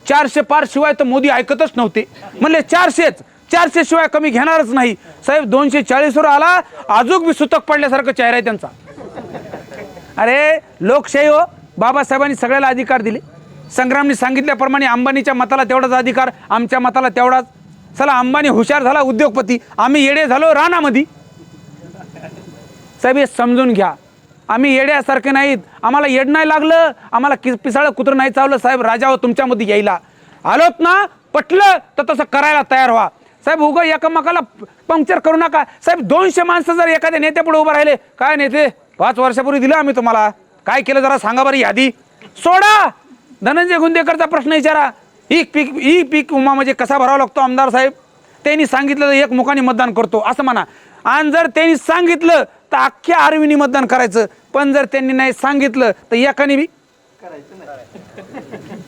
400 पार शिवाय तर मोदी ऐकतच नव्हते. म्हणले 400 शिवाय कमी घेणारच नाही. साहेब 240 वर आला, अजून बी सुतक पडल्यासारखं चेहरा आहे त्यांचा. अरे लोकशाही हो, बाबासाहेबांनी सगळ्याला अधिकार दिले. संग्रामने सांगितल्याप्रमाणे अंबानीच्या मताला तेवढाच अधिकार, आमच्या मताला तेवढाच. चला अंबानी हुशार झाला उद्योगपती, आम्ही येडे झालो रानामध्ये. साहेब हे समजून घ्या, आम्ही येड्यासारखे नाहीत. आम्हाला येड नाही लागलं, आम्हाला पिसाळं कुत्रं नाही चावलं. साहेब राजावर तुमच्यामध्ये यायला आलोत ना, पटलं तर तसं करायला तयार व्हा. साहेब उगं एकमेकाला पंक्चर करू नका. साहेब 200 माणसं जर एखाद्या नेत्यापुढे उभं राहिले, काय नेते 5 वर्षापूर्वी दिलं आम्ही तुम्हाला, काय केलं जरा सांगा बरं यादी. सोडा, धनंजय गुंदेकरचा प्रश्न विचारा. ई पीक विमा म्हणजे कसा भरावा लागतो आमदार साहेब. त्यांनी सांगितलं तर एक मुखाने मतदान करतो असं म्हणा, आणि जर त्यांनी सांगितलं तर अख्ख्या आर्वीनी मतदान करायचं. पण जर त्यांनी नाही सांगितलं तर एकाने बी करायचं नाही.